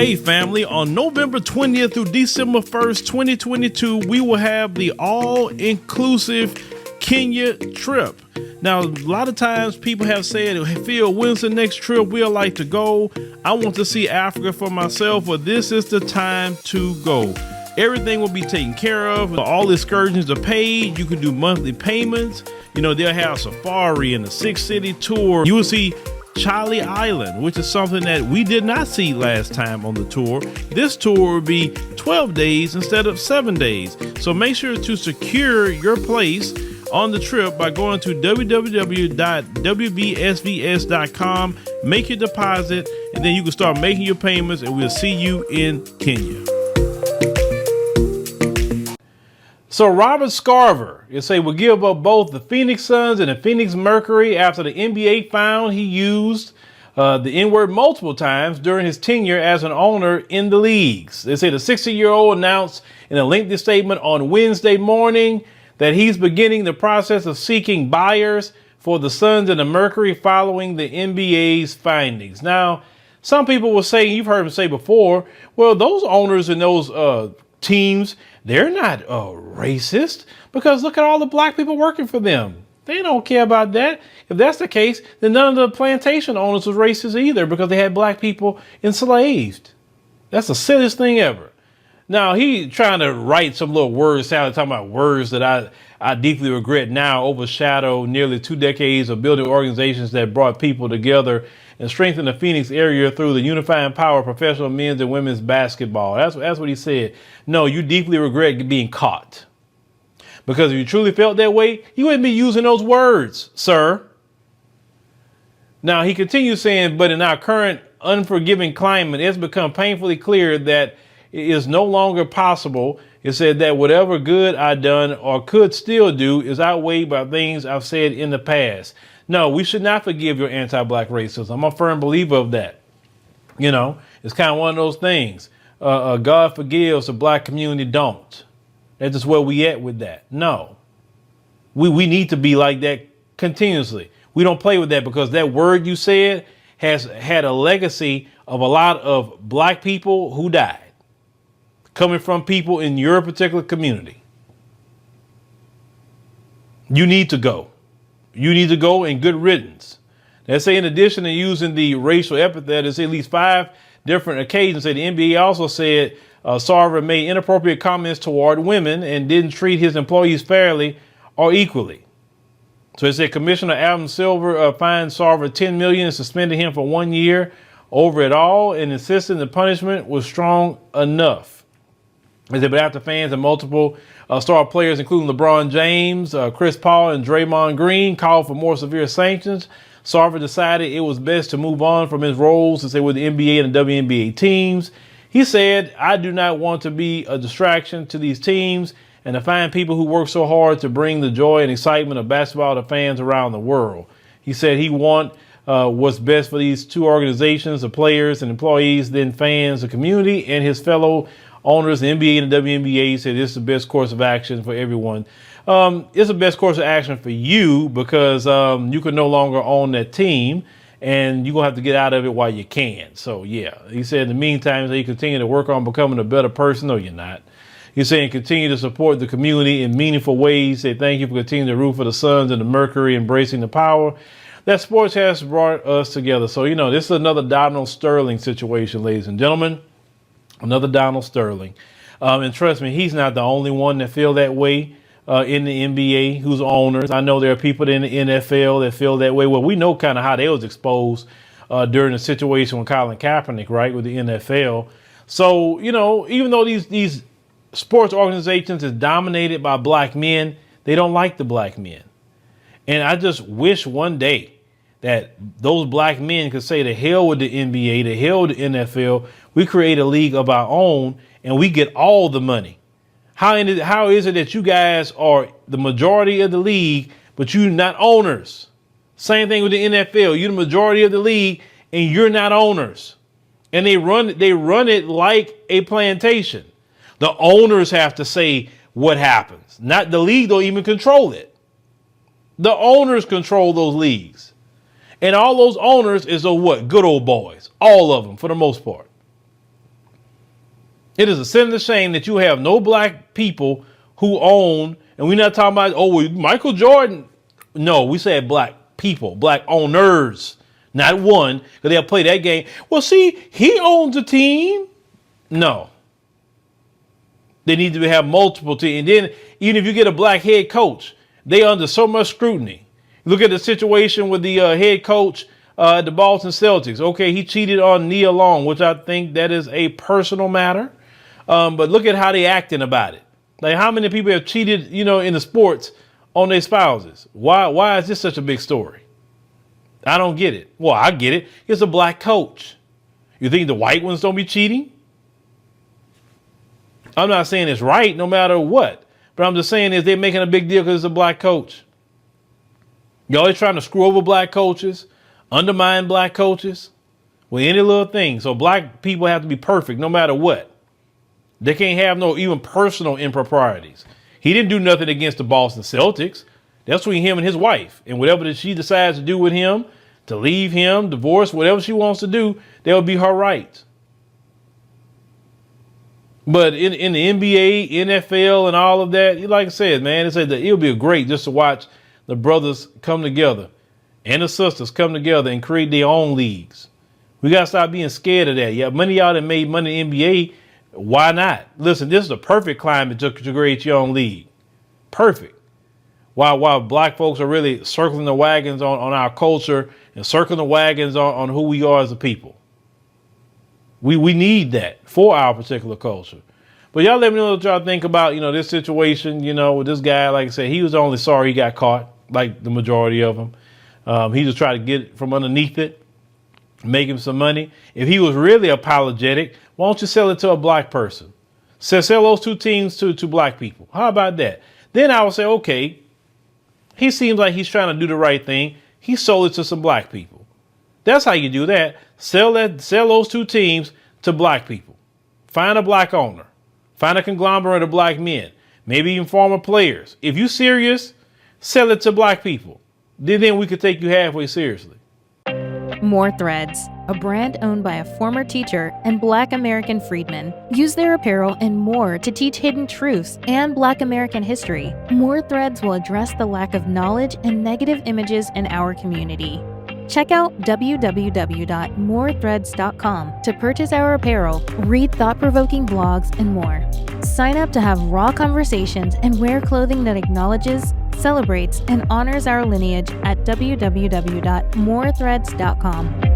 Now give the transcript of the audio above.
Hey family, on November 20th through December 1st, 2022, we will have the all-inclusive Kenya trip. Now, a lot of times people have said, hey, Phil, when's the next trip we'd like to go? I want to see Africa for myself, but this is the time to go. Everything will be taken care of. All excursions are paid. You can do monthly payments. You know, they'll have safari and a 6-city tour. You will see Chile Island, which is something that we did not see last time on the tour. This tour will be 12 days instead of 7 days. So make sure to secure your place on the trip by going to www.wbsvs.com, make your deposit, and then you can start making your payments, and we'll see you in Kenya. So Robert Scarver, will give up both the Phoenix Suns and the Phoenix Mercury after the NBA found he used the N-word multiple times during his tenure as an owner in the leagues. They say the 60-year-old announced in a lengthy statement on Wednesday morning that he's beginning the process of seeking buyers for the Suns and the Mercury following the NBA's findings. Now, some people will say, you've heard him say before, well, those owners and those teams, they're not racist, because look at all the black people working for them. They don't care about that. If that's the case, then none of the plantation owners was racist either, because they had black people enslaved. That's the silliest thing ever. Now, he trying to write some little word salad, talking about words that I deeply regret now overshadow nearly 2 decades of building organizations that brought people together and strengthened the Phoenix area through the unifying power of professional men's and women's basketball. That's what he said. No, you deeply regret being caught. Because if you truly felt that way, you wouldn't be using those words, sir. Now, he continues saying, but in our current unforgiving climate, it's become painfully clear that it is no longer possible. It said that whatever good I've done or could still do is outweighed by things I've said in the past. No, we should not forgive your anti-black racism. I'm a firm believer of that. You know, it's kind of one of those things. God forgives, the black community don't. That's just where we at with that. No, we need to be like that continuously. We don't play with that, because that word you said has had a legacy of a lot of black people who died, coming from people in your particular community. You need to go. You need to go, and good riddance. They say in addition to using the racial epithet, it's at least 5 different occasions. The NBA also said Sarver made inappropriate comments toward women and didn't treat his employees fairly or equally. So it said Commissioner Adam Silver fined Sarver $10 million and suspended him for 1 year over it all, and insisted the punishment was strong enough. But after fans and multiple star players, including LeBron James, Chris Paul, and Draymond Green, called for more severe sanctions, Sarver decided it was best to move on from his roles with the NBA and the WNBA teams. He said, I do not want to be a distraction to these teams and to find people who work so hard to bring the joy and excitement of basketball to fans around the world. He said he want what's best for these 2 organizations, the players and employees, then fans, the community, and his fellow owners. The NBA and the WNBA said this is the best course of action for everyone. It's the best course of action for you, because you can no longer own that team, and you're going to have to get out of it while you can. So, yeah, he said in the meantime, you continue to work on becoming a better person. No, you're not. He's saying continue to support the community in meaningful ways. Say thank you for continuing to root for the Suns and the Mercury, embracing the power that sports has brought us together. So, you know, this is another Donald Sterling situation, ladies and gentlemen. Another Donald Sterling. And trust me, he's not the only one that feel that way in the NBA, who's owners. I know there are people in the NFL that feel that way. Well, we know kind of how they was exposed during the situation with Colin Kaepernick, right, with the NFL. So, you know, even though these sports organizations is dominated by black men, they don't like the black men. And I just wish one day that those black men could say to hell with the NBA, to hell with the NFL. We create a league of our own and we get all the money. How is it that you guys are the majority of the league, but you're not owners? Same thing with the NFL. You're the majority of the league and you're not owners. And they run it like a plantation. The owners have to say what happens. Not the league don't even control it. The owners control those leagues. And all those owners is the what? Good old boys. All of them, for the most part. It is a sin and a shame that you have no black people who own, and we're not talking about, oh, Michael Jordan. No, we said black people, black owners, not one, because they'll play that game. Well, see, he owns a team. No. They need to have multiple teams. And then even if you get a black head coach, they under so much scrutiny. Look at the situation with the head coach at the Boston Celtics. Okay, he cheated on Nia Long, which I think that is a personal matter. But look at how they acting about it. Like, how many people have cheated, in the sports on their spouses? Why is this such a big story? I don't get it. Well, I get it. It's a black coach. You think the white ones don't be cheating? I'm not saying it's right no matter what, but I'm just saying is they're making a big deal because it's a black coach. You're always trying to screw over black coaches, undermine black coaches with any little thing. So black people have to be perfect no matter what. They can't have no even personal improprieties. He didn't do nothing against the Boston Celtics. That's between him and his wife. And whatever that she decides to do with him, to leave him, divorce, whatever she wants to do, that would be her right. But in the NBA, NFL, and all of that, like I said, man, it'll be great just to watch the brothers come together and the sisters come together and create their own leagues. We got to stop being scared of that. Yeah, many of y'all that made money in the NBA, why not? Listen, this is the perfect climate to create your own league. Perfect. While black folks are really circling the wagons on our culture and circling the wagons on who we are as a people. We need that for our particular culture. But y'all let me know what y'all think about, this situation, with this guy. Like I said, he was only sorry he got caught, like the majority of them. He just tried to get from underneath it, make him some money. If he was really apologetic, why don't you sell it to a black person? Sell those two teams to black people. How about that? Then I would say, okay, he seems like he's trying to do the right thing. He sold it to some black people. That's how you do that. Sell those two teams to black people. Find a black owner. Find a conglomerate of black men. Maybe even former players. If you're serious, sell it to black people. Then we could take you halfway seriously. More Threads, a brand owned by a former teacher and Black American freedmen, use their apparel and more to teach hidden truths and Black American history. More Threads will address the lack of knowledge and negative images in our community. Check out www.morethreads.com to purchase our apparel, read thought-provoking blogs, and more. Sign up to have raw conversations and wear clothing that acknowledges, celebrates, and honors our lineage at www.morethreads.com.